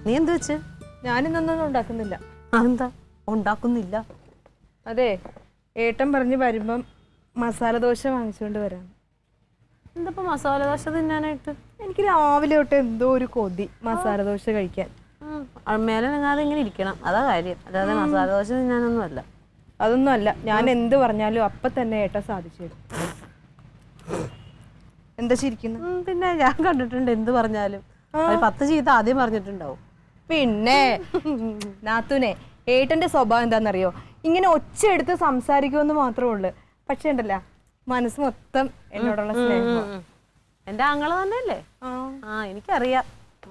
നീ എന്ത് വെച്ച്? ഞാനിന്നൊന്നും ഉണ്ടാക്കുന്നില്ല. എന്താ ഉണ്ടാക്കുന്നില്ല? അതെ, ഏട്ടൻ പറഞ്ഞ് വരുമ്പം മസാല ദോശ വാങ്ങിച്ചുകൊണ്ട് വരാം. എന്താ മസാല ദോശ തിന്നാനായിട്ട്? എനിക്ക് രാവിലെ തൊട്ട് എന്തോ ഒരു കൊതി മസാല ദോശ കഴിക്കാൻ. മേലെ നിങ്ങാതെ ഇങ്ങനെ ഇരിക്കണം, അതാ കാര്യം. അല്ലാതെ മസാല ദോശ തിന്നാനൊന്നും അല്ല. അതൊന്നും അല്ല, ഞാൻ എന്ത് പറഞ്ഞാലും അപ്പൊ തന്നെ ഏട്ടൻ സാധിച്ചു തരും. എന്താ ചിരിക്കുന്നു? പിന്നെ ഞാൻ കണ്ടിട്ടുണ്ട്, എന്ത് പറഞ്ഞാലും 10 ചീത്ത ആദ്യം പറഞ്ഞിട്ടുണ്ടാവും. പിന്നെ നാത്തൂനെ, ഏട്ടന്റെ സ്വഭാവം എന്താണെന്നറിയോ? ഇങ്ങനെ ഒച്ച എടുത്ത് സംസാരിക്കുമെന്ന് മാത്രമേ ഉള്ളു. പക്ഷെ ഉണ്ടല്ല, മനസ്സ് മൊത്തം എന്നോടുള്ള സ്നേഹം. എന്റെ ആങ്ങള തന്നെയല്ലേ? എനിക്കറിയാം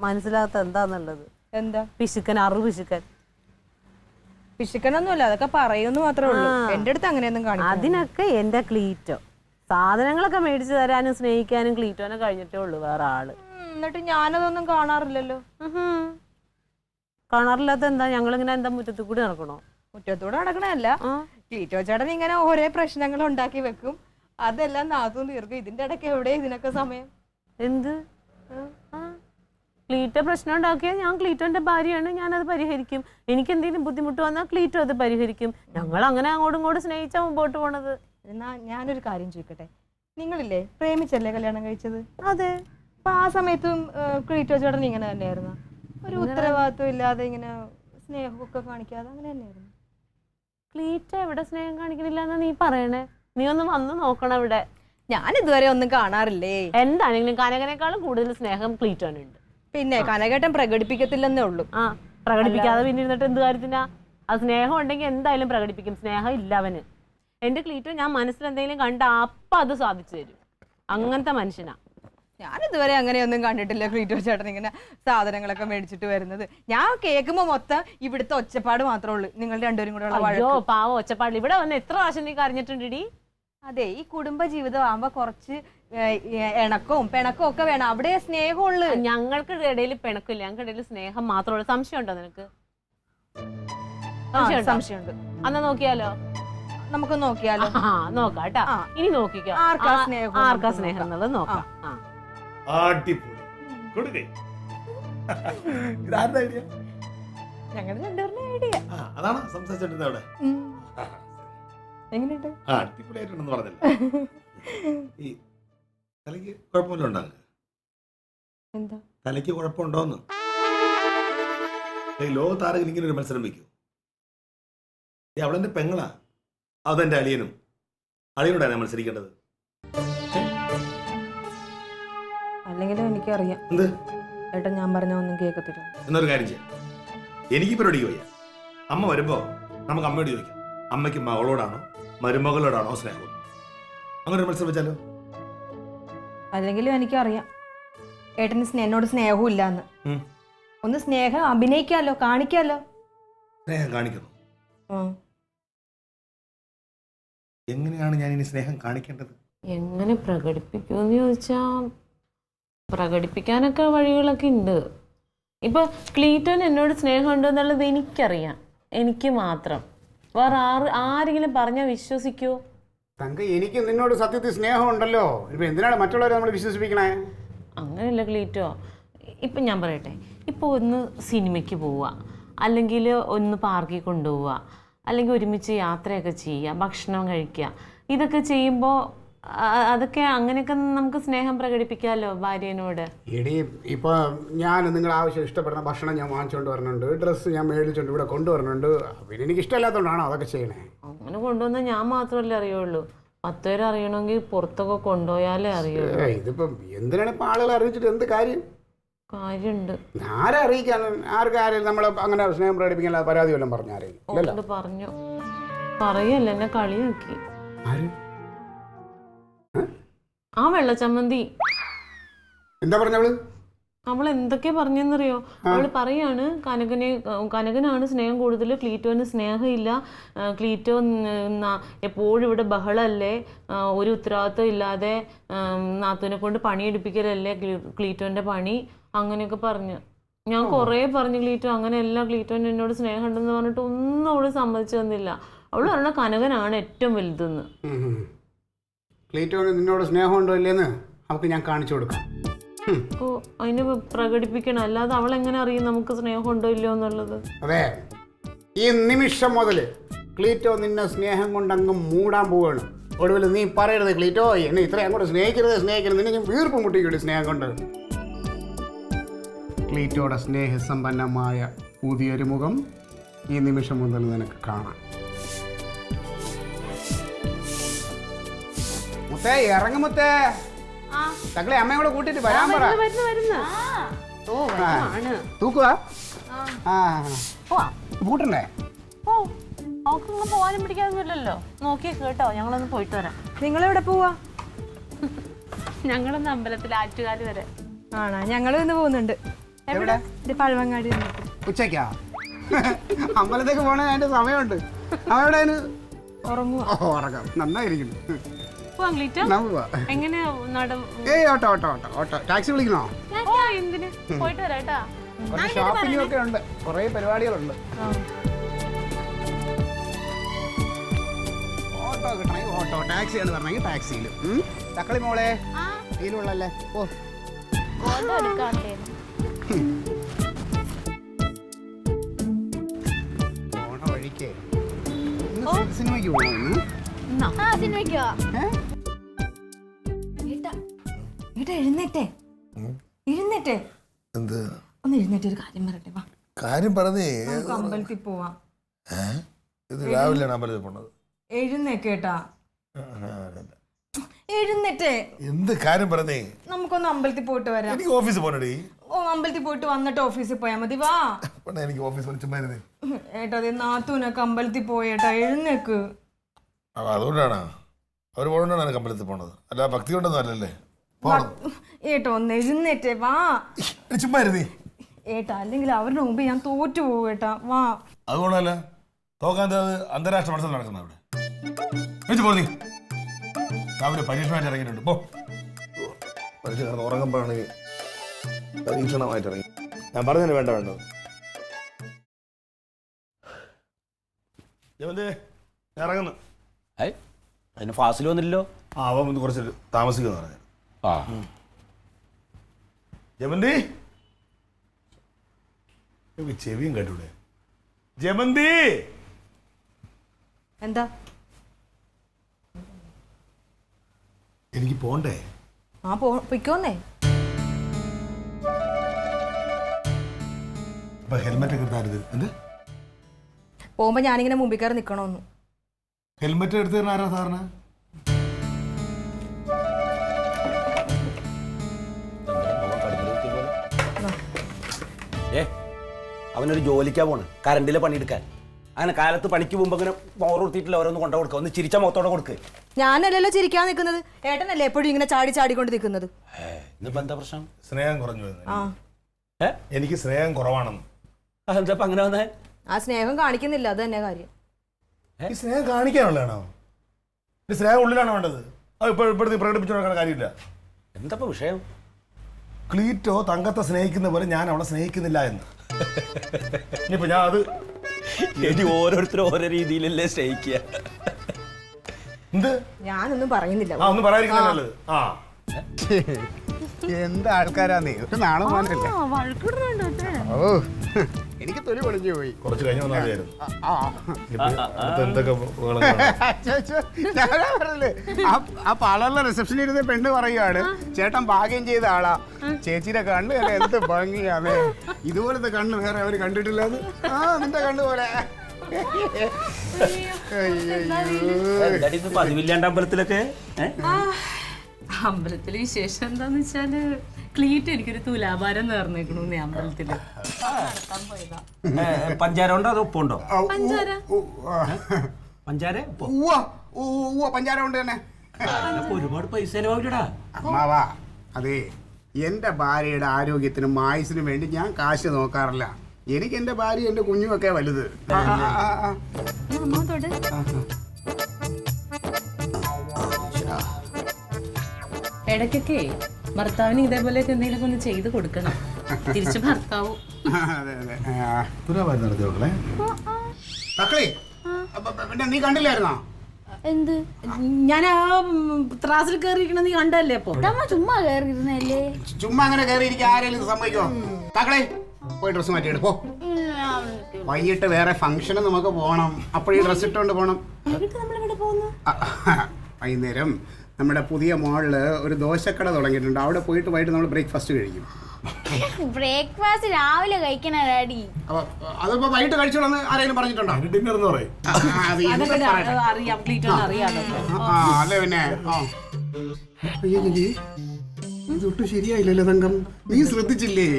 മനസ്സിലാകാത്ത എന്താന്നുള്ളത്. എന്താ പിശുക്കൻ? പിശുക്കൻ പിശുക്കനൊന്നുമല്ല, അതൊക്കെ പറയുമെന്ന് മാത്രമേ ഉള്ളൂ. എന്റെ അടുത്ത് അങ്ങനെയൊന്നും കാണിക്കും. അതിനൊക്കെ എന്റെ ക്ലീറ്റോ. സാധനങ്ങളൊക്കെ മേടിച്ചു തരാനും സ്നേഹിക്കാനും ക്ലീറ്റോനെ കഴിഞ്ഞിട്ടേ ഉള്ളു വേറെ ആള്. എന്നിട്ട് ഞാനതൊന്നും കാണാറില്ലല്ലോ. കാണാറില്ലാത്ത എന്താ? ഞങ്ങളിങ്ങനെ എന്താ മുറ്റത്ത് കൂടി നടക്കണോ? മുറ്റത്തൂടെ നടക്കണല്ല, ക്ലീറ്റോ ചേട്ടൻ ഇങ്ങനെ ഓരോ പ്രശ്നങ്ങൾ ഉണ്ടാക്കി വെക്കും. അതെല്ലാം നാത്തും തീർക്കും. ഇതിന്റെ ഇടയ്ക്ക് എവിടെ ഇതിനൊക്കെ സമയം? എന്ത് ക്ലീറ്റോ പ്രശ്നം ഉണ്ടാക്കിയാൽ ഞാൻ ക്ലീറ്റോന്റെ ഭാര്യയാണ്, ഞാനത് പരിഹരിക്കും. എനിക്ക് എന്തെങ്കിലും ബുദ്ധിമുട്ട് വന്നാൽ ക്ലീറ്റോ അത് പരിഹരിക്കും. ഞങ്ങൾ അങ്ങനെ അങ്ങോട്ടും ഇങ്ങോട്ടും സ്നേഹിച്ചാ മുമ്പോട്ട് പോണത്. എന്നാ ഞാനൊരു കാര്യം ചോദിക്കട്ടെ, നിങ്ങളില്ലേ പ്രേമിച്ചല്ലേ കല്യാണം കഴിച്ചത്? അതെ. അപ്പൊ ആ സമയത്തും ക്ലീറ്റോ ചേട്ടൻ ഇങ്ങനെ തന്നെയായിരുന്നു? ഒരു ഉത്തരവാദിത്വം ഇല്ലാതെ ഇങ്ങനെ സ്നേഹമൊക്കെ കാണിക്കാതെ അങ്ങനെ തന്നെയായിരുന്നു? ക്ലീറ്റോ എവിടെ സ്നേഹം കാണിക്കണില്ല എന്നാ നീ പറയണേ? നീ ഒന്ന് വന്ന് നോക്കണം ഇവിടെ. ഞാൻ ഇതുവരെ ഒന്നും കാണാറില്ലേ. എന്താണെങ്കിലും കനകനേക്കാളും കൂടുതൽ സ്നേഹം ക്ലീറ്റോനുണ്ട്. പിന്നെ കനകേട്ടൻ പ്രകടിപ്പിക്കത്തില്ലെന്നേ ഉള്ളൂ. പ്രകടിപ്പിക്കാതെ പിന്നെ ഇരുന്നിട്ട് എന്ത് കാര്യത്തിനാ? ആ സ്നേഹം ഉണ്ടെങ്കിൽ എന്തായാലും പ്രകടിപ്പിക്കും. സ്നേഹം ഇല്ല അവന്. എന്റെ ക്ലീറ്റോ ഞാൻ മനസ്സിൽ എന്തെങ്കിലും കണ്ട അപ്പൊ അത് സാധിച്ചു തരും. അങ്ങനത്തെ മനുഷ്യനാ. ഞാൻ ഇതുവരെ അങ്ങനെയൊന്നും കണ്ടിട്ടില്ല ക്ലീറ്റോ ചേട്ടൻ ഇങ്ങനെ സാധനങ്ങളൊക്കെ മേടിച്ചിട്ട് വരുന്നത്. ഞാൻ കേൾക്കുമ്പോ മൊത്തം ഇവിടുത്തെ ഒച്ചപ്പാട് മാത്രമേ ഉള്ളൂ, നിങ്ങൾ രണ്ടുപേരും കൂടെ ഉള്ള വഴക്ക്. പാവം ഒച്ചപ്പാട്. ഇവിടെ വന്ന് എത്ര പ്രാവശ്യം നീ കരഞ്ഞിട്ടുണ്ടെടി? അതെ, ഈ കുടുംബ ജീവിതം ആകുമ്പോ കുറച്ച് ഇണക്കവും പിണക്കവും ഒക്കെ വേണം. അവിടെ സ്നേഹമുള്ളു. ഞങ്ങൾക്ക് ഇടയിൽ പിണക്കില്ല, ഞങ്ങൾക്ക് ഇടയിൽ സ്നേഹം മാത്രമുള്ളൂ. സംശയമുണ്ടോ നിനക്ക്? സംശയമുണ്ട്. അന്നാ നോക്കിയാലോ? നമുക്ക് നോക്കിയാലോ? നോക്കാം കേട്ടാ. ഇനി നോക്കിക്കോ, ആർക്കാ സ്നേഹം എന്നുള്ളത് നോക്കാം. ഞങ്ങളുടെ രണ്ടുപേരുടെ ഐഡിയ. അതാണ് സംസാരിച്ചോണ്ടിരുന്നത് അവിടെ. എങ്ങനെയുണ്ട്? അടിപൊളിയായിട്ടുണ്ടെന്ന് പറഞ്ഞില്ല. ഈ തലയ്ക്ക് കുഴപ്പമില്ല ഉണ്ടാകും. എന്താ തലയ്ക്ക് കുഴപ്പമുണ്ടോന്ന്? ലോകത്താരെങ്കിലും ഇങ്ങനെ ഒരു മത്സരം വെക്കൂ? അവളെന്റെ പെങ്ങളാ, അതെന്റെ അളിയനും. അളിയനോടാണ് ഞാൻ മത്സരിക്കേണ്ടത്. അല്ലെങ്കിലും എനിക്കറിയാം എന്ത് ഏട്ടാ, ഞാൻ പറഞ്ഞ ഒന്നും കേൾക്കത്തില്ല. എന്നൊരു കാര്യം ചെയ്യാം, എനിക്ക് പരിപാടിക്ക് പോയാ അമ്മ വരുമ്പോ നമുക്ക് അമ്മയോട് ചോദിക്കാം, അമ്മയ്ക്ക് മകളോടാണോ മരുമകളോടാണോ സ്നേഹം? അങ്ങനെ ഒരു മത്സരം വെച്ചാലോ? അല്ലെങ്കിലും എനിക്കറിയാം ഏട്ടന് എന്നോട് സ്നേഹവും ഇല്ലാന്ന്. ഒന്ന് സ്നേഹം അഭിനയിക്കാലോ, കാണിക്കാലോ. സ്നേഹം കാണിക്കുന്നു? എങ്ങനെയാണ് ഞാൻ ഇനി സ്നേഹം കാണിക്കേണ്ടത്? എങ്ങനെ പ്രകടിപ്പിക്കുമെന്ന് ചോദിച്ചാ പ്രകടിപ്പിക്കാനൊക്കെ വഴികളൊക്കെ ഉണ്ട്. ഇപ്പൊ ക്ലീറ്റോന് എന്നോട് സ്നേഹം ഉണ്ടോ എന്നുള്ളത് എനിക്കറിയാം, എനിക്ക് മാത്രം. വേറെ ആരെങ്കിലും പറഞ്ഞാൽ വിശ്വസിക്കോ? തങ്ക, എനിക്ക് നിന്നോട് സത്യത്തിൽ സ്നേഹമുണ്ടല്ലോ, ഇപ്പൊ എന്തിനാണ് മറ്റുള്ളവരെ നമ്മൾ വിശ്വസിപ്പിക്കണേ? അങ്ങനെയല്ല ക്ലീറ്റോ. ഇപ്പം ഞാൻ പറയട്ടെ, ഇപ്പോൾ ഒന്ന് സിനിമയ്ക്ക് പോവുക, അല്ലെങ്കിൽ ഒന്ന് പാർക്കിൽ കൊണ്ടുപോവുക, അല്ലെങ്കിൽ ഒരുമിച്ച് യാത്രയൊക്കെ ചെയ്യുക, ഭക്ഷണം കഴിക്കുക, ഇതൊക്കെ ചെയ്യുമ്പോൾ അതൊക്കെ അങ്ങനെയൊക്കെ നമുക്ക് സ്നേഹം പ്രകടിപ്പിക്കാമല്ലോ ഭാര്യനോട്. എടി, ഇപ്പൊ ഞാൻ നിങ്ങളുടെ ആവശ്യം ഇഷ്ടപ്പെടുന്ന ഭക്ഷണം ഞാൻ വാങ്ങിച്ചുകൊണ്ട് വരണുണ്ട്, ഡ്രസ്സ് ഞാൻ മേടിച്ചുകൊണ്ട് ഇവിടെ കൊണ്ടുവരണുണ്ട്. പിന്നെ എനിക്ക് ഇഷ്ടമില്ലാത്തതുകൊണ്ടാണോ അതൊക്കെ ചെയ്യണേ? അങ്ങനെ കൊണ്ടുവന്നാൽ ഞാൻ മാത്രമല്ലേ അറിയുള്ളൂ, 10 പേര് അറിയണമെങ്കിൽ പുറത്തൊക്കെ കൊണ്ടുപോയാലേ അറിയുള്ളൂ. ഇതിപ്പം എന്തിനാണ് ഇപ്പൊ ആളുകൾ അറിയിച്ചിട്ട് എന്ത് കാര്യം? കാര്യമുണ്ട്. ആരെ അറിയിക്കാൻ? ആർക്കാരും നമ്മൾ അങ്ങനെ സ്നേഹം പ്രകടിപ്പിക്കാൻ പരാതി വല്ലതും പറഞ്ഞാരെങ്കിലും പറഞ്ഞു? പറയല്ല, എന്നെ കളിയാക്കി. ആ വെള്ളച്ചമ്മന്തി. എന്താ പറഞ്ഞവള്? അവൾ എന്തൊക്കെയാ പറഞ്ഞെന്നറിയോ? അവള് പറയാണ് കനകനാണ് സ്നേഹം കൂടുതൽ, ക്ലീറ്റോന് സ്നേഹമില്ല, ക്ലീറ്റോ എപ്പോഴും ഇവിടെ ബഹളല്ലേ, ഒരു ഉത്തരവാദിത്വം ഇല്ലാതെ നാത്തൂനെ കൊണ്ട് പണിയെടുപ്പിക്കലല്ലേ ക്ലീറ്റോന്റെ പണി, അങ്ങനെയൊക്കെ പറഞ്ഞു. ഞാൻ കുറേ പറഞ്ഞു ക്ലീറ്റോ അങ്ങനെയല്ല, ക്ലീറ്റോന് എന്നോട് സ്നേഹം ഉണ്ടെന്ന് പറഞ്ഞിട്ട് ഒന്നും അവള് സമ്മതിച്ചു തന്നില്ല. അവള് പറഞ്ഞ കനകനാണ് ഏറ്റവും വലുതെന്ന്. ക്ലീറ്റോന് നിന്നോട് സ്നേഹമുണ്ടോ ഇല്ലേന്ന് അവൾക്ക് ഞാൻ കാണിച്ചു കൊടുക്കാം. ഓ അതിന് പ്രകടിപ്പിക്കണം, അല്ലാതെ അവൾ എങ്ങനെ അറിയും നമുക്ക് സ്നേഹം ഉണ്ടോ ഇല്ലയോ എന്നുള്ളത്? അതെ, ഈ നിമിഷം മുതൽ ക്ലീറ്റോ നിന്നെ സ്നേഹം കൊണ്ടങ്ങ് മൂടാൻ പോവുകയാണ്. ഒടുവിൽ നീ പറയരുത് ക്ലീറ്റോ എന്നെ ഇത്രയും അങ്ങോട്ട് സ്നേഹിക്കരുത്, നിന്നെ ഞാൻ വീർപ്പ് മുട്ടിക്കൂടി സ്നേഹം കൊണ്ട്. ക്ലീറ്റോയുടെ സ്നേഹസമ്പന്നമായ പുതിയൊരു മുഖം ഈ നിമിഷം മുതൽ നിനക്ക് കാണാം. മുത്തേ ഇറങ്ങുമുത്തേ, തങ്ങളെ അമ്മയും കൂടെ കൂട്ടിട്ട് വരാൻ പറ. തൂക്കുക കൂട്ടണ്ടേ? അവക്കൊന്നും പോവാനും പിടിക്കാതൊന്നുമില്ലല്ലോ. നോക്കി കേട്ടോ, ഞങ്ങളൊന്ന് പോയിട്ട് വരാം. നിങ്ങളെവിടെ പോവാ? ഞങ്ങളൊന്ന് അമ്പലത്തിൽ ആറ്റുകാല് വരെ. ആണോ? ഞങ്ങളും ഇന്ന് പോകുന്നുണ്ട്. എവിടെ? പഴവങ്ങാടി. ഉച്ചക്കാ? അമ്പലത്തേക്ക് പോണേ അതിന്റെ സമയമുണ്ട്. അവിടെ ഉറങ്ങാം. നന്നായിരിക്കുന്നു. എങ്ങനെ auto auto auto auto taxi വിളിക്കണോ? എന്തിന്? പോയിട്ട് വരാട്ടാ. കുറച്ച് ഷോപ്പിംഗ് ഒക്കെ ഉണ്ട്, കുറേ പരിപാടികളുണ്ട്. ഓട്ടോ കിട്ടണമെങ്കിൽ ഓട്ടോ, ടാക്സി എന്ന് പറഞ്ഞെങ്കിൽ ടാക്സിയിൽ. തക്കളി മോളെ ഇതിലുള്ളല്ലേ? ഓ പോണ വഴിക്ക് സിനിമയ്ക്ക് പോകണം. എഴുന്നേറ്റേ എന്ത് ഒന്ന് എഴുന്നേറ്റ് ഒരു കാര്യം പറയട്ടെ. വാ, കാര്യം പറഞ്ഞേ. നമുക്ക് അമ്പലത്തിൽ പോവാം. ഇത് രാവിലെയാണ് അമ്പലത്തിൽ പോണത്. എഴുന്നേക്കേട്ടാ, എഴുന്നേറ്റേ. എന്ത് കാര്യം പറഞ്ഞേ? നമുക്കൊന്ന് അമ്പലത്തിൽ പോയിട്ട് വരാം. എനിക്ക് ഓഫീസിൽ പോണടി. ഓ, അമ്പലത്തിൽ പോയിട്ട് വന്നിട്ട് ഓഫീസിൽ പോയാൽ മതി. വാ. എനിക്ക് ഓഫീസ് വിളിച്ചുമായിരുന്നേ. ഏട്ടാ, അതെ നാത്തൂനൊക്കെ അമ്പലത്തിൽ പോയേട്ടാ, എഴുന്നേക്ക്. അതുകൊണ്ടാണ് അവർ പോകണ്ടാണ് എനിക്ക് അമ്പലത്തിൽ പോണത്, അല്ല ഭക്തി കൊണ്ടൊന്നും അല്ലല്ലേ. ഏട്ടാ ഒന്ന് എഴുന്നേറ്റേ, വാ. ചുമ്മായിരുന്നേ ഏട്ടാ, അല്ലെങ്കിൽ അവരുടെ മുമ്പ് ഞാൻ തോറ്റു പോകും. ഏട്ടാ വാ. അതുകൊണ്ടല്ല, തോക്കാൻ അന്താരാഷ്ട്ര മത്സരം നടക്കുന്ന അവിടെ വെച്ച് പോ. നീ രാവിലെ പരീക്ഷണമായിട്ട് ഇറങ്ങിയിട്ടുണ്ട്. പോ. പരീക്ഷ കിടന്ന് ഉറങ്ങുമ്പോഴാണ് പരീക്ഷണമായിട്ട് ഇറങ്ങി. ഞാൻ പറഞ്ഞതിന് വേണ്ട വേണ്ടത്. ഇറങ്ങുന്നു. അതിന് ഫാസിൽ വന്നില്ലല്ലോ. അവൻ ഒന്ന് കുറച്ച് താമസിക്കുമെന്ന് പറഞ്ഞു. ജമന്തി, ചെവിയും കേട്ടൂടെ? ജമന്തി, എന്താ? എനിക്ക് പോണ്ടേ? പൊയ്ക്കോന്നേ. അപ്പൊ ഹെൽമെറ്റ് ഒക്കെ എടുത്താരുത്. എന്ത് പോകുമ്പോ ഞാനിങ്ങനെ മുമ്പിൽ കയറി നിക്കണോന്നു. ഹെൽമെറ്റ് എടുത്ത് തരുന്ന ആരാ സാറിന്? അവനൊരു ജോലിക്കാ പോണ്, കറണ്ടിലെ പണിയെടുക്കാൻ. അങ്ങനെ കാലത്ത് പണിക്ക് പോകുമ്പോ അങ്ങനെ ഓർത്തിട്ടില്ല, ഓരോന്ന് കൊണ്ടു കൊടുക്കുക. ഒന്ന് ചിരിച്ച മുഖത്തോടെ കൊടുക്കുക. ഞാനല്ലല്ലോ ചിരിക്കാൻ നിൽക്കുന്നത്, ഏട്ടനല്ലേ എപ്പോഴും ഇങ്ങനെ ചാടി ചാടിക്കൊണ്ട് നിൽക്കുന്നത്. ഇന്നിപ്പോ എന്താ പ്രശ്നം? സ്നേഹം കുറഞ്ഞു. എനിക്ക് സ്നേഹം കുറവാണെന്ന്. എന്താ അങ്ങനെ വന്നേ? ആ സ്നേഹം കാണിക്കുന്നില്ല, അത് തന്നെ കാര്യം. ഈ സ്നേഹം കാണിക്കാനുള്ളതാണോ? ഈ സ്നേഹം ഉള്ളിലാണോ വേണ്ടത്? അത് ഇപ്പോഴത്തെ പ്രകടിപ്പിച്ചു കൊടുക്കാൻ കാര്യമില്ല. എന്താ വിഷയം? ക്ലീറ്റോ തങ്കത്തെ സ്നേഹിക്കുന്ന പോലെ ഞാൻ അവളെ സ്നേഹിക്കുന്നില്ല എന്ന്. ഇനിയിപ്പോ ഞാൻ അത് ഓരോരുത്തരും ഓരോ രീതിയിലല്ലേ സ്നേഹിക്കുക. എന്ത്? ഞാനൊന്നും പറയുന്നില്ല. ഒന്നും പറയാതിരിക്കുന്ന നല്ലത്. എന്താ ആൾക്കാരാന്നേ, ഒരു നാണം മാനല്ലേ. ഓ, എനിക്ക് തൊലി പൊളിഞ്ഞു പോയി. കുറച്ച് കഴിഞ്ഞ വന്നായിരുന്നു. എന്തൊക്കെ ഞാനാ പറഞ്ഞില്ലേ, ആ പാർലറിലെ റിസപ്ഷനിൽ ഇരുന്ന് പെണ്ണ് പറയുകയാണ്, ചേട്ടൻ ഭാഗ്യം ചെയ്ത ആളാ, ചേച്ചിയുടെ കണ്ണ് അല്ലേ എന്ത് ഭംഗിയാന്നേ, ഇതുപോലത്തെ കണ്ണ് വേറെ അവര് കണ്ടിട്ടില്ലാന്ന്. നിന്റെ കണ്ണ് പോലെ. പതിവില്ലാണ്ട് അമ്പലത്തിലൊക്കെ. അമ്പലത്തില് വിശേഷം എന്താന്ന് വെച്ചാല് ക്ലീറ്റ് എനിക്കൊരു തുലാഭാരം നേർന്നേക്കണു അമ്പലത്തില്. പഞ്ചാര ഉണ്ടോ അതോ ഉപ്പുണ്ടോ? പഞ്ചാര പഞ്ചാര കൊണ്ട് തന്നെ. ഒരുപാട് പൈസ ചെലവാവില്ലടാ. അമ്മാവാ, അതെ, എന്റെ ഭാര്യയുടെ ആരോഗ്യത്തിനും ആയുസിനും വേണ്ടി ഞാൻ കാശ് നോക്കാറില്ല. എനിക്ക് എന്റെ ഭാര്യ എന്റെ കുഞ്ഞുമൊക്കെ വലുത്. ഇടയ്ക്കൊക്കെ ഭർത്താവിന് ഇതേപോലെയൊക്കെ എന്തെങ്കിലും ഒന്ന് ചെയ്ത് കൊടുക്കണം. തിരിച്ച് ഭർത്താവും. തക്കളി, പിന്നെ നീ കണ്ടില്ലായിരുന്നോ? എന്ത് ഞാൻ ആ ത്രാസിൽ കയറിയിരിക്കണ നീ കണ്ടല്ലേ അപ്പൊ ഇതമ്മ ചുമ്മാ കയറിയിരുന്നല്ലേ. ചുമ്മാ അങ്ങനെ കയറിയിരിക്കാൻ ആരെങ്കിലും ഇത് സമ്മതിക്കോ? താക്കളെ പോയി ഡ്രസ്സ് മാറ്റിയെടു പോ. വൈകിട്ട് വേറെ ഫംഗ്ഷന് നമുക്ക് പോകണം. അപ്പോഴീ ഡ്രസ്സ് ഇട്ടുകൊണ്ട് പോകണം. വൈകുന്നേരം നമ്മുടെ പുതിയ മോളില് ഒരു ദോശക്കട തുടങ്ങിയിട്ടുണ്ട്. അവിടെ പോയിട്ട് വൈകിട്ട് നമ്മൾ ബ്രേക്ക്ഫാസ്റ്റ് കഴിക്കും. ബ്രേക്ക്ഫാസ്റ്റ് രാവിലെ കഴിക്കണ ഡാഡി. അതിപ്പോ വൈകിട്ട് കഴിച്ചോളന്ന് ആരെങ്കിലും പറഞ്ഞിട്ടുണ്ടോ? ഡിന്നർ എന്ന് പറയും. അറിയാം ക്ലീറ്റോന് അറിയാലോ. അതെ പിന്നെ ഇതൊട്ടും ശരിയായില്ലല്ലോ തങ്കം. നീ ശ്രദ്ധിച്ചില്ലേ?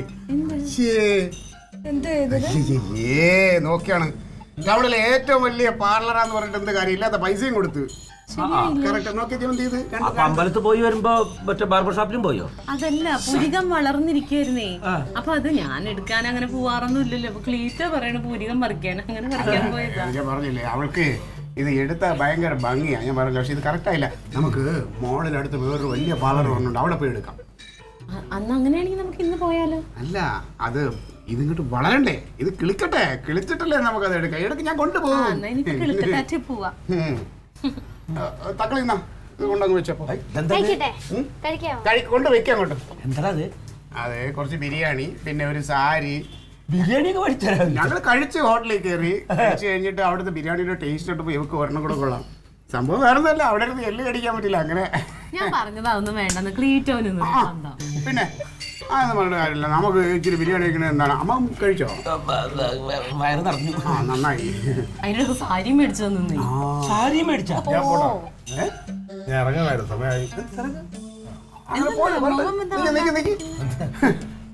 നോക്കിയാണ് അവളിലെ ഏറ്റവും വലിയ പാർലറാന്ന് പറഞ്ഞിട്ട് എന്ത് കാര്യം ഇല്ലാത്ത പൈസയും കൊടുത്ത്. അമ്പലത്ത് പോയി വരുമ്പോ മറ്റേ ബാർബർ ഷോപ്പിലും പോയോ? അതല്ല പുരികം വളർന്നിരിക്കുന്നേ. അപ്പൊ അത് ഞാൻ എടുക്കാൻ അങ്ങനെ പോവാറൊന്നും ഇല്ലല്ലോ. അപ്പൊ ക്ലീറ്റോ പറയണ പുരികം പറിക്കാൻ അങ്ങനെ പറിക്കാൻ പോയതാ. ഞാൻ പറഞ്ഞില്ലേ അവൾക്ക് ഇത് എടുത്താൽ ഭയങ്കര ഭംഗിയാ. ഞാൻ പറഞ്ഞില്ല, പക്ഷെ ഇത് കറക്റ്റ് ആയില്ല. നമുക്ക് മോളിലടുത്ത് വേറൊരു വലിയ പാർലർ വന്നിട്ടുണ്ട്, അവിടെ പോയി എടുക്കാം. അന്ന് അങ്ങനെയാണെങ്കിൽ നമുക്ക് ഇന്ന് പോയാലോ? അല്ല അത് ഇതിങ്ങോട്ട് വളരണ്ടേ, ഇത് കിളിക്കട്ടെ. കിളിച്ചിട്ടല്ലേ നമുക്കത് എടുക്കാം. ഇടയ്ക്ക് ഞാൻ കൊണ്ടുപോകും. തക്കളിന്നാ ഇത് കൊണ്ടങ്ങ് വെച്ചപ്പോ കൊണ്ട് വെക്കാം അങ്ങോട്ട്. എന്താ അതെ, കുറച്ച് ബിരിയാണി, പിന്നെ ഒരു സാരി. ബിരിയാണി ഒക്കെ പഠിച്ചരാ? ഞങ്ങൾ കഴിച്ച് ഹോട്ടലിൽ കയറി കഴിച്ച് കഴിഞ്ഞിട്ട് അവിടുത്തെ ബിരിയാണിയുടെ ടേസ്റ്റ് ഇട്ടപ്പോ ഇവക്ക് ഒരെണ്ണം കൂടെ കൊള്ളാം. സംഭവം വേറെ ഒന്നല്ല, അവിടെ ഇരുന്ന് എല്ല് കടിക്കാൻ പറ്റില്ല. അങ്ങനെ ഞാൻ പറഞ്ഞത് അതൊന്നും വേണ്ടെന്ന് ക്ലീറ്റോന്. പിന്നെ അതൊന്നും പറഞ്ഞ കാര്യമില്ല. നമുക്ക് ഇച്ചിരി ബിരിയാണി കഴിക്കണത് എന്താണ്? അമ്മ കഴിച്ചോ? വയറ് നിറഞ്ഞു. നന്നായി. അതിനൊക്കെ സാരി മേടിച്ചു തന്നെ. സാരി മേടിച്ചാ? ഞാൻ ഇറങ്ങാനായിരുന്നു, സമയമായി.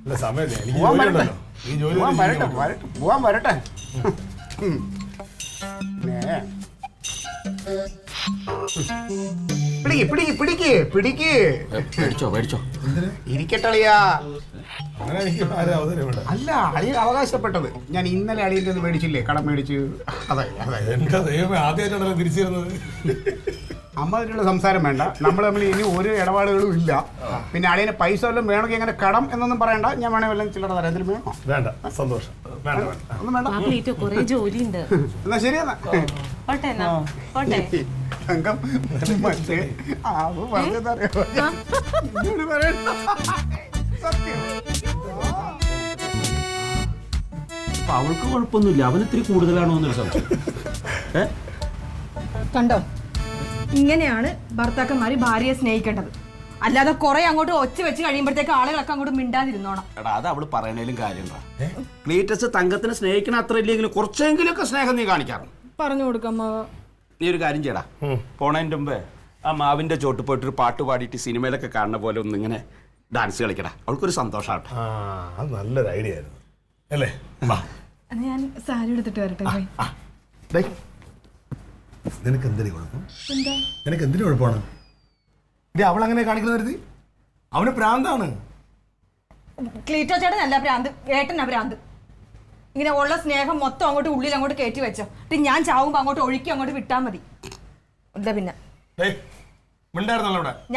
അല്ല സമയമില്ല, എനിക്ക് ജോലി ഉണ്ടല്ലോ. ഈ ജോലി പോവാൻ വരട്ടെ. മേടിച്ചോ. ഇരിക്കട്ടളിയാ. അങ്ങനെ എനിക്ക് ആരും അവസരം വേണ്ട. അല്ല, അളിയൻ അവകാശപ്പെട്ടത്. ഞാൻ ഇന്നലെ അളിയൻ്റെ മേടിച്ചില്ലേ, കടം മേടിച്ച്. അതെ അതെ, എന്റെ ദൈവമേ, ആദ്യമായിട്ടാണല്ലോ തിരിച്ചു തരുന്നത്. അമ്മ അതിനുള്ള സംസാരം വേണ്ട. നമ്മൾ തമ്മിൽ ഇനി ഒരു ഇടപാടുകളും ഇല്ല. പിന്നെ അളിയന് പൈസ വല്ലതും വേണമെങ്കിൽ അങ്ങനെ കടം എന്നൊന്നും പറയണ്ട. ഞാൻ വേണേ വല്ലതും ചില്ലറ തരാം. എന്തെങ്കിലും വേണോ? വേണ്ട, സന്തോഷം. വേണ്ട ഒന്നും വേണ്ട. കൊറേ ജോലിയുണ്ട്. എന്നാ ശരിയെന്നാ. തങ്കം മറ്റേ ആവ് പറഞ്ഞതറിയോ? അവൾക്ക് കുഴപ്പമൊന്നുമില്ല, അവൻ ഇത്തിരി കൂടുതലാണോ എന്നൊരു സംശയം. കണ്ടോ, ഇങ്ങനെയാണ് ഭർത്താക്കന്മാര് ഭാര്യയെ സ്നേഹിക്കേണ്ടത്. അല്ലാതെ കുറെ അങ്ങോട്ട് ഒച്ച വെച്ച് കഴിയുമ്പോഴത്തേക്ക് ആളുകളൊക്കെ അങ്ങോട്ട് മിണ്ടാതിരുന്നോണം. എടാ, അത് അവള് പറയണേലും കാര്യമുണ്ടോ? ക്ലീറ്റസ് തങ്കത്തിന് സ്നേഹിക്കണ അത്ര ഇല്ലെങ്കിലും കുറച്ചെങ്കിലും ഒക്കെ സ്നേഹം നീ കാണിക്കാറുണ്ട്. പറഞ്ഞു കൊടുക്കാം. നീ ഒരു കാര്യം ചെയ്യടാ, പോണതിൻ്റെ മുമ്പേ ആ മാവിന്റെ ചോട്ട് പോയിട്ടൊരു പാട്ട് പാടിയിട്ട് സിനിമയിലൊക്കെ കാണുന്ന പോലെ ഒന്ന് ഇങ്ങനെ ഡാൻസ് കളിക്കടാ. അവൾക്കൊരു സന്തോഷമാട്ടെ. അത് നല്ലൊരു ഐഡിയ ആയിരുന്നു അല്ലേ? ഞാൻ സാരി എടുത്തിട്ട് വരട്ടെ. നിനക്ക് എന്തിനു കുഴപ്പം? നിനക്ക് എന്തിനു കുഴപ്പമാണ്? അവൾ അങ്ങനെ കാണിക്കുന്ന കരുതി അവന് പ്രാന്താണ്. ക്ലീറ്റോ ചേട്ടനല്ല ഭ്രാന്ത്, ഏട്ടനാ ഭ്രാന്ത്. ഇങ്ങനെ ഉള്ള സ്നേഹം മൊത്തം അങ്ങോട്ട് ഉള്ളിൽ അങ്ങോട്ട് കയറ്റി വെച്ചോ. പിന്നെ ഞാൻ ചാവുമ്പോ അങ്ങോട്ട് ഒഴുക്കി അങ്ങോട്ട് വിട്ടാ മതി. എന്താ പിന്നെ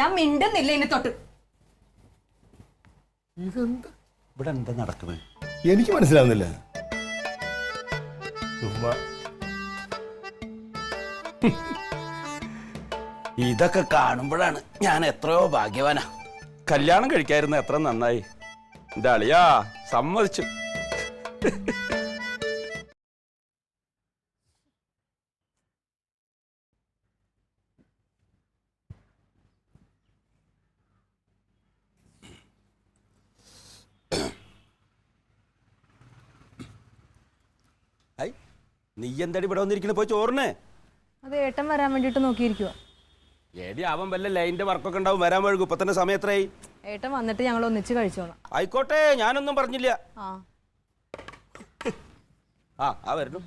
ഞാൻ മിണ്ടുന്നില്ല ഇനി തൊട്ട്. ഇവിടെ എന്താ നടക്കുന്നത്? എനിക്ക് മനസ്സിലാവുന്നില്ല. ഇതൊക്കെ കാണുമ്പോഴാണ് ഞാൻ എത്രയോ ഭാഗ്യവാനാ. കല്യാണം കഴിക്കാതിരുന്ന എത്ര നന്നായി. എന്താ അളിയാ, സമ്മതിച്ചു. നീ എന്താടി ഇവിടെ വന്നിരിക്കുന്നത്? പോയി ചോറിന്. അത് ഏട്ടൻ വരാൻ വേണ്ടിട്ട് നോക്കിയിരിക്കുവോ? ഏടി അവൻ വല്ല ലൈനിന്റെ വർക്കൊക്കെ ഉണ്ടാവും, വരാൻ വഴുകും. ഇപ്പൊ തന്നെ സമയം എത്രയായി? ഏട്ടൻ വന്നിട്ട് ഞങ്ങൾ ഒന്നിച്ച് കഴിച്ചോളാം. ആയിക്കോട്ടെ, ഞാനൊന്നും പറഞ്ഞില്ല. ആ വരുന്നു.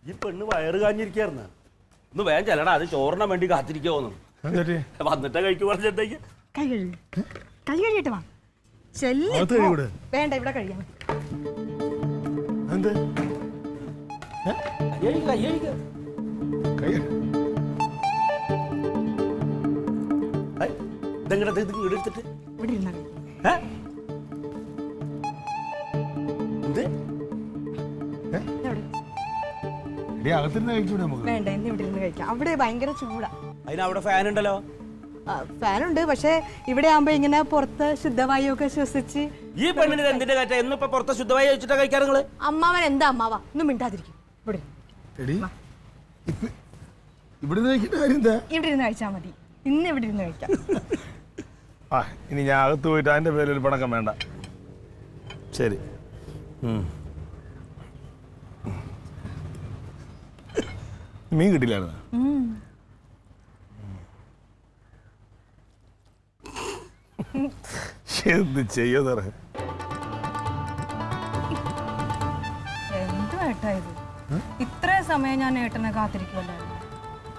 ഈ പെണ്ണ് വയറ് കാഞ്ഞിരിക്കായിരുന്നു. ഒന്ന് വേഗം ചെല്ലടാ, അത് ചോറിനാൻ വേണ്ടി കാത്തിരിക്കുമോന്നു. വന്നിട്ടേ കഴിക്കു പറഞ്ഞിട്ടേക്ക്. കൈ കഴുകിട്ട് വാ. വേണ്ട, ഇവിടെ കഴിയാം. എടുത്തിട്ട് ഇവിടെ ഇരുന്നാ എടി അകത്തിരുന്ന് കഴിച്ചൂടെ നമുക്ക്? വേണ്ട, ഇന്ന് ഇവിടെ ഇരുന്ന് കഴിക്കാം. അവിടെ ഭയങ്കര ചൂടാ. അതിനവിടെ ഫാൻ ഉണ്ടല്ലോ. ഫാനുണ്ട്, പക്ഷെ ഇവിടെ ആകുമ്പോ ഇങ്ങനെ പുറത്ത് ശുദ്ധവായു ഒക്കെ ശ്വസിച്ച്. ഈ പെണ്ണിന് എന്തിന്റെ കാറ്റ എന്നിപ്പോ പുറത്തെ ശുദ്ധമായി വെച്ചിട്ടാ കഴിക്കാറ് നിങ്ങള്? അമ്മാവൻ എന്താ അമ്മാവാ, ഒന്നും മിണ്ടാതിരിക്കും. ഇവിടെ എടി ഇവിടെ കഴിക്കേണ്ട കാര്യം എന്താ? ഇവിടെ ഇരുന്ന് കഴിച്ചാൽ മതി. ഇന്ന് ഇവിടെ ഇരുന്ന് കഴിക്കാം. ആ ഇനി ഞാൻ അകത്ത് പോയിട്ട് അതിന്റെ പേരിൽ ഒരു പണക്കം വേണ്ട. ശരി. മീൻ കിട്ടില്ലായിരുന്നു? എന്ത് ചെയ്യോ സാറേ? എന്ത് ഏട്ടാ ഇത്? ഇത്രയും സമയം ഞാൻ ഏട്ടനെ കാത്തിരിക്കുമല്ലായിരുന്നു.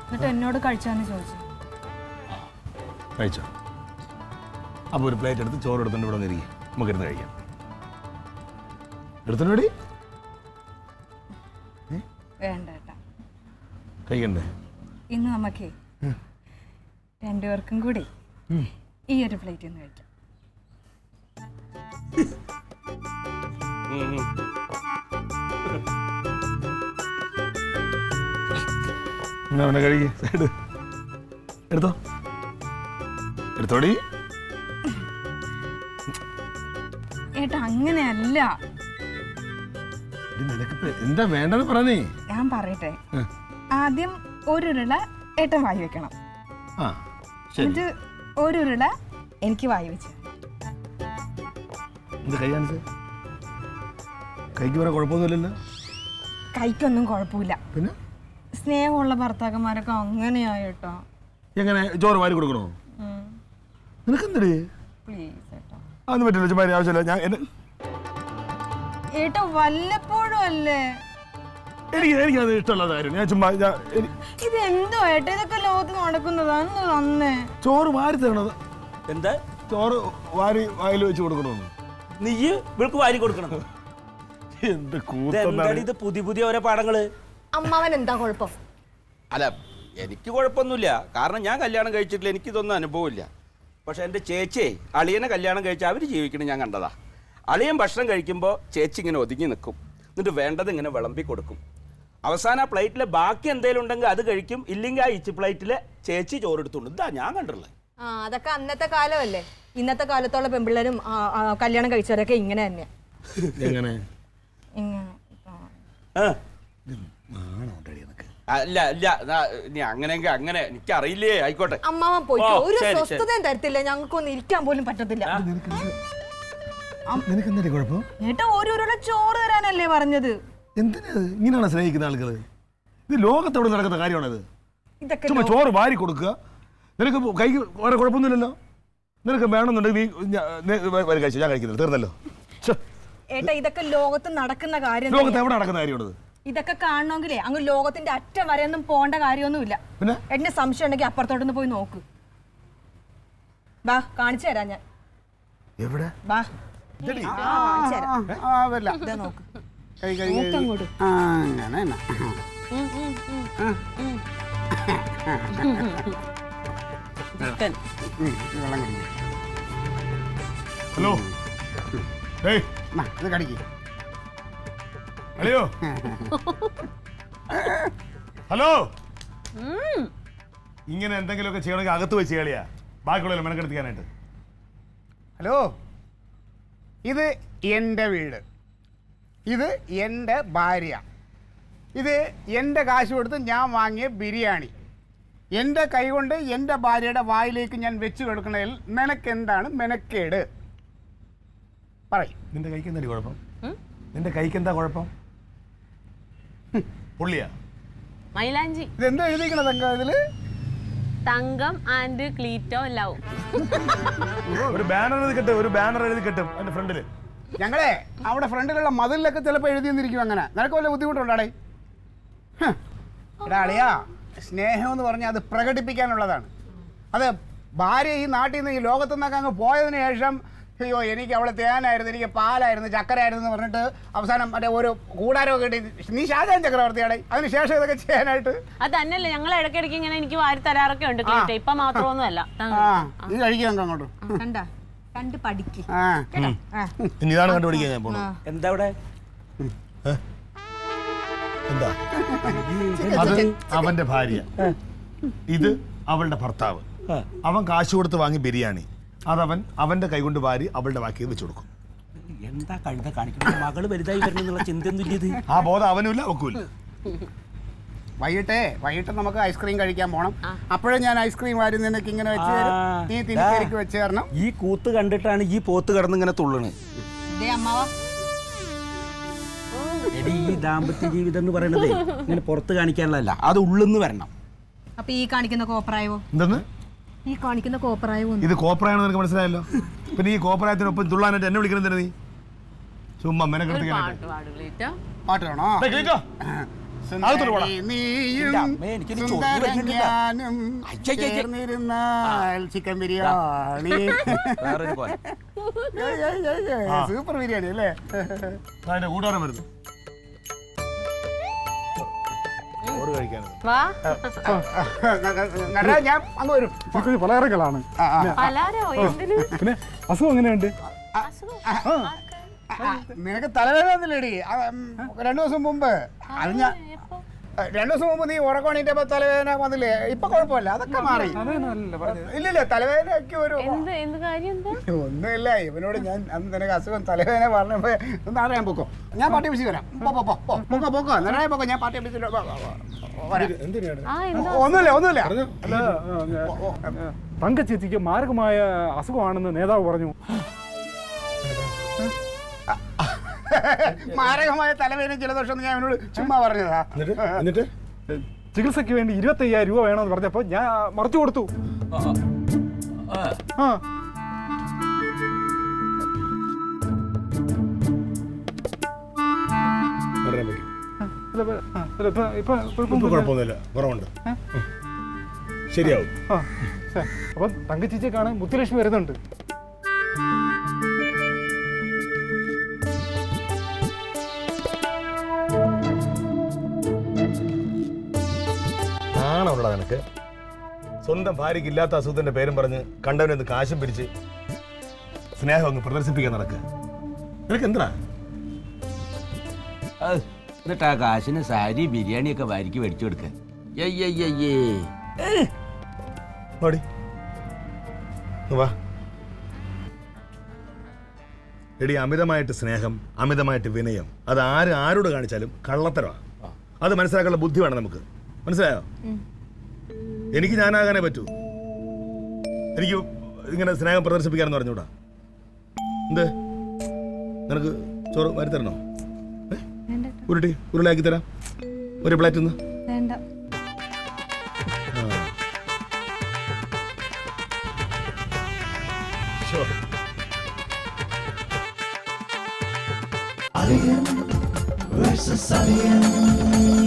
എന്നിട്ട് എന്നോട് കഴിച്ചാന്ന് ചോദിച്ചു. കഴിച്ചോ? അപ്പോൾ ഒരു പ്ലേറ്റ് എടുത്ത് ചോറ് എടുത്തുകൊണ്ട് ഇവിടെ വന്നിരിക്കും, നമുക്കിരുന്ന് കഴിക്കാം. എടുത്തോണ്ടി വേണ്ട ഏട്ടാ, കഴിക്കണ്ടേ? ഇന്ന് നമുക്കേ രണ്ടുപേർക്കും കൂടി ഈ ഒരു പ്ലേറ്റ് ഒന്ന് കഴിക്കാം. അവനെ കഴിക്ക്. സൈഡ് എടുത്തോ, എടുത്തോടി. ഏട്ടാ അങ്ങനെയല്ല, നിനക്ക് എന്താ വേണ്ടെന്ന് പറഞ്ഞേ? ഞാൻ പറയട്ടെ. ആദ്യം ഒരു ഉരുള ഏട്ടൻ വായി വെക്കണം, ആ ശരി. എന്നിട്ട് ഒരു ഉരുള എനിക്ക് വായി വെച്ച്. എന്ത് കൈ കാണിച്ച്? കൈക്ക് വേറെ കുഴപ്പമൊന്നുമില്ലല്ലോ? കൈക്കൊന്നും കുഴപ്പമില്ല. പിന്നെ സ്നേഹമുള്ള ഭർത്താക്കന്മാരൊക്കെ അങ്ങനെയായിട്ടോ. എങ്ങനെ ചോറ് വാരി കൊടുക്കണോ? നിനക്കെന്തടി? പ്ലീസ് ഏട്ടാ. അതൊന്നും പറ്റില്ല, ചുമ്മാ ആവശ്യമില്ല. ഞാൻ ഏട്ടാ വല്ലപ്പോഴും അല്ലേ. എനിക്കത് ഇഷ്ടമുള്ള കാര്യം. ഞാൻ ചുമ്മാ ഇത് എന്തോ ഏട്ടാ, ഇതൊക്കെ ലോകത്ത് നടക്കുന്നതാണ്. അന്നേ ചോറ് വാരി തരണത്. എന്താ ചോറ് വാരി വായിൽ വെച്ച് കൊടുക്കണമെന്ന് നീ ഇവൾക്ക് വാരി കൊടുക്കണം? എന്ത് കൂത്താണ് ഇത്? പുതിയ പുതിയ ഓരോ പാഠങ്ങള്. അമ്മാവൻ എന്താ കുഴപ്പം? അല്ല എനിക്ക് കുഴപ്പമൊന്നുമില്ല, കാരണം ഞാൻ കല്യാണം കഴിച്ചിട്ടില്ല, എനിക്കിതൊന്നും അനുഭവമില്ല. പക്ഷെ എൻ്റെ ചേച്ചിയെ അളിയനെ കല്യാണം കഴിച്ച് അവർ ജീവിക്കണം ഞാൻ കണ്ടതാ. അളിയൻ ഭക്ഷണം കഴിക്കുമ്പോൾ ചേച്ചി ഇങ്ങനെ ഒതുങ്ങി നിൽക്കും, എന്നിട്ട് വേണ്ടത് ഇങ്ങനെ വിളമ്പി കൊടുക്കും. അവസാനം ആ പ്ലേറ്റിൽ ബാക്കി എന്തെങ്കിലും ഉണ്ടെങ്കിൽ അത് കഴിക്കും, ഇല്ലെങ്കിൽ ആ ഇച്ചി പ്ലേറ്റിൽ ചേച്ചി ചോറെടുത്തുണ്ട്. ഇതാ ഞാൻ കണ്ടുള്ളത്. ആ അതൊക്കെ അന്നത്തെ കാലമല്ലേ. ഇന്നത്തെ കാലത്തുള്ള പെൺപിള്ളേരും കല്യാണം കഴിച്ചവരൊക്കെ ഇങ്ങനെ തന്നെ. എങ്ങനെ? അല്ല അല്ല നീ അങ്ങനെയെങ്കിൽ അങ്ങനെ എനിക്കറിയില്ലേ, ആയിക്കോട്ടെ. അമ്മാവൻ പോയിട്ട് ഒരു സ്വസ്ഥതയും തരത്തില്ല, ഞങ്ങൾക്കൊന്നും ഇരിക്കാൻ പോലും പറ്റത്തില്ല. നിനക്ക് എന്താ കുഴപ്പം? ഏട്ടാ ഒരു ഉരുള ചോറ് തരാനല്ലേ പറഞ്ഞത്. എന്തിനാ ഇങ്ങനെയാണ് സ്നേഹിക്കുന്ന ആളുകൾ? ഇത് ലോകത്തെവിടെ നടക്കുന്ന കാര്യമാണിത്. ഇതൊക്കെ ചുമ്മാ ചോറ് വാരി കൊടുക്കുക. നിനക്ക് കൈക്ക് വേറെ കുഴപ്പമൊന്നുമില്ലല്ലോ. നിനക്ക് വേണമെന്നുണ്ടെങ്കിൽ നീ കഴിച്ചു, ഞാൻ കഴിക്കുന്നില്ല, തീർന്നല്ലോ. ഏട്ടാ ഇതൊക്കെ ലോകത്ത് നടക്കുന്ന കാര്യം. ലോകത്ത് എവിടെ നടക്കുന്ന കാര്യമാണിത്? ഇതൊക്കെ കാണണമെങ്കിലേ അങ്ങ് ലോകത്തിന്റെ അറ്റം വരെ ഒന്നും പോണ്ട കാര്യമൊന്നുമില്ല. പിന്നെ എന്നെ സംശയം ഉണ്ടെങ്കിൽ അപ്പുറത്തോട്ടൊന്ന് പോയി നോക്ക്. ബാ കാണിച്ചു തരാം ഞാൻ. എവിടെ? ബാ കാണിച്ചു തരാം. ഇതാ നോക്ക്. നോക്കങ്ങോട്ട്. ഹലോ, ഇത് കടിക്ക്. ഹലോ ഹലോ, ഇങ്ങനെ എന്തെങ്കിലുമൊക്കെ ചെയ്യണമെങ്കിൽ അകത്ത് വെച്ച് കളിയാ, ബാക്കിയുള്ള മെനക്കെടുത്തിക്കാനായിട്ട്. ഹലോ, ഇത് എൻ്റെ വീട്, ഇത് എൻ്റെ ഭാര്യ, ഇത് എൻ്റെ കാശ് കൊടുത്ത് ഞാൻ വാങ്ങിയ ബിരിയാണി. എൻ്റെ കൈ കൊണ്ട് എൻ്റെ ഭാര്യയുടെ വായിലേക്ക് ഞാൻ വെച്ച് കൊടുക്കണതിൽ നിനക്കെന്താണ് മെനക്കേട്? പറയും. നിന്റെ കൈക്ക് എന്താ കുഴപ്പം? നിന്റെ കൈക്ക് എന്താ കുഴപ്പം? പുള്ളിയാ മൈലാഞ്ചി. ഇതെന്താ എഴുതിക്കണ തങ്കം ഇതില്? തങ്കം ആൻഡ് ക്ലീറ്റോ ലവ്. ഒരു ബാനർ എഴുതി കെട്ടും, ഒരു ബാനർ എഴുതി കെട്ടും എന്റെ ഫ്രണ്ടില്. ഞങ്ങളെ അവിടെ ഫ്രണ്ടിലുള്ള മതിലൊക്കെ ചിലപ്പോൾ എഴുതി തന്നിരിക്കും. അങ്ങനെ നിനക്ക് വല്ല ബുദ്ധിമുട്ടുണ്ടാടേ? എടാ അളിയാ, സ്നേഹം എന്ന് പറഞ്ഞാൽ അത് പ്രകടിപ്പിക്കാനുള്ളതാണ്. അത് ഭാര്യ ഈ നാട്ടിൽ നിന്ന് ഈ ലോകത്തു നിന്നൊക്കെ അങ്ങ് പോയതിനു ശേഷം അയ്യോ എനിക്ക് അവളെ തേനായിരുന്നു, എനിക്ക് പാലായിരുന്നു, ചക്കരായിരുന്നു എന്ന് പറഞ്ഞിട്ട് അവസാനം മറ്റേ ഒരു കൂടാരമൊക്കെ കിട്ടി. നീ ഷാജഹാൻ ചക്രവർത്തിയാടെ, അതിന് ശേഷം ഇതൊക്കെ ചെയ്യാനായിട്ട്. അത് തന്നെയല്ലേ ഞങ്ങൾ ഇടയ്ക്കിടയ്ക്ക് ഇങ്ങനെ എനിക്ക് വാരി തരാറൊക്കെ ഉണ്ട് ക്ലീറ്റോ. ഇപ്പൊ മാത്രമൊന്നും അല്ല. നീ കഴിക്കാൻ അങ്ങോട്ട് കണ്ടാ കണ്ട് പഠിക്ക്. ഇതാണ് കണ്ടുപിടിക്കാൻ ഞാൻ പോണു. എന്താ ഇവിടെ? എന്താ അത് അവന്റെ ഭാര്യ, ഇത് അവളുടെ ഭർത്താവ്. അവൻ കാശ് കൊടുത്ത് വാങ്ങി ബിരിയാണി, അതവൻ അവന്റെ കൈകൊണ്ട് വാരി അവളുടെ ബാക്കി വെച്ചു കൊടുക്കും. എന്താ കഴുത കാണിക്കുന്നത്? മകള് വലുതായി വരുന്നുള്ള ചിന്തയൊന്നും ഇല്ലത്. ആ ബോധം അവനുമില്ല ഒക്കുമില്ല. വൈകിട്ട് നമുക്ക് ഐസ്ക്രീം കഴിക്കാൻ പോണം. അപ്പോഴും ഞാൻ ഐസ്ക്രീം വാരി നിനക്ക് ഇങ്ങനെ വെച്ച് തരും, നീ തിരിച്ചേക്ക് വെച്ച് തരണം. ഈ കൂത്ത് കണ്ടിട്ടാണ് ഈ പോത്ത് കിടന്ന് ഇങ്ങനെ തുള്ളണ്. എടി, ഈ ദാമ്പത്യ ജീവിതം എന്ന് പറയുന്നത് ഇങ്ങനെ പുറത്ത് കാണിക്കാനുള്ളതല്ല, അത് ഉള്ളിന്ന് വരണം. അപ്പൊ ഈ കാണിക്കുന്ന കോപ്രായവോ? എന്തെന്ന്? ഈ കാണിക്കുന്ന കോപ്രായവോ? ഇത് കോപ്രായാണെന്ന് നിനക്ക് മനസ്സിലായല്ലോ. പിന്നെ ഈ കോപ്രായത്തിനൊപ്പം തുള്ളാനായിട്ട് എന്നെ വിളിക്കുന്നത് നീ ചുമ്മാ മെനക്കെടുത്തിക്കാനായിട്ട്. പാട്ട് വേണോ? ചിക്കൻ ബിരിയാണി, സൂപ്പർ ബിരിയാണി അല്ലേ? അതിന്റെ കൂട്ടുകാരൻ വരുന്നു ചോറ് കഴിക്കാനും. ഞാൻ അങ്ങ് വരും. പലഹാരങ്ങളാണ്. പിന്നെ അസുഖം എങ്ങനെയുണ്ട്? നിനക്ക് തലവേദന ഒന്നുമില്ലേടി? 2 ദിവസം മുമ്പ് അത് ഞാൻ 2 ദിവസം മുമ്പ് നീ ഉറക്കണീറ്റപ്പോ തലവേദന വന്നില്ലേ? ഇപ്പൊ കുഴപ്പമില്ല, അതൊക്കെ മാറി. ഇല്ലില്ല, തലവേദനയൊക്കെ ഒരു ഒന്നുമില്ല. ഇവനോട് ഞാൻ അന്ന് നിനക്ക് അസുഖം തലവേദന പറഞ്ഞപ്പോ നാളെ ഞാൻ പൊക്കോ, ഞാൻ പാട്ടി പിടിച്ച് വരാം. പൊക്കോ നാളെ പൊക്കോ, ഞാൻ പാട്ടി പിടിച്ചിട്ട് ഒന്നുമില്ല. തങ്കച്ചേച്ചിക്ക് മാരകമായ അസുഖമാണെന്ന് നേതാവ് പറഞ്ഞു. മാരകമായ തലവേദന ജലദോഷം ഞാൻ അവനോട് ചുമ്മാ പറഞ്ഞതാ. എന്നിട്ട് ചികിത്സയ്ക്ക് വേണ്ടി 25,000 രൂപ വേണമെന്ന് പറഞ്ഞപ്പോ ഞാൻ മറച്ചു കൊടുത്തു. കുഴപ്പമൊന്നുമില്ല, കുറവുണ്ട്, ശരിയാവും. അപ്പൊ തങ്കച്ചേച്ചിയെ കാണാൻ മുത്തുലക്ഷ്മി വരുന്നുണ്ട്. ആണുള്ള നിനക്ക് സ്വന്തം ഭാര്യയ്ക്ക് ഇല്ലാത്ത അസുഖത്തിന്റെ പേരും പറഞ്ഞ് കണ്ടവനൊന്ന് കാശും പിരിച്ച് സ്നേഹം അങ്ങ് പ്രദർശിപ്പിക്കാൻ നടക്കുക. നിനക്ക് എന്താ? എന്നിട്ട് ആ കാശിന് സാരി ബിരിയാണിയൊക്കെ വാരിക്ക് മേടിച്ചു കൊടുക്കാൻ. എടി, അമിതമായിട്ട് സ്നേഹം, അമിതമായിട്ട് വിനയം, അത് ആരോട് കാണിച്ചാലും കള്ളത്തരമാണ്. അത് മനസ്സിലാക്കാനുള്ള ബുദ്ധി വേണം നമുക്ക്. മനസ്സിലായോ? എനിക്ക് ഞാനാകാനേ പറ്റൂ. എനിക്ക് ഇങ്ങനെ സ്നേഹം പ്രദർശിപ്പിക്കാനെന്ന് പറഞ്ഞൂടാ. എന്ത് നിനക്ക് ചോറ് വാരി തരണോ? ഉരുളയാക്കി തരാം, ഒരു പ്ലേറ്റ് ഒന്ന്. വേണ്ട. Alien versus Alien.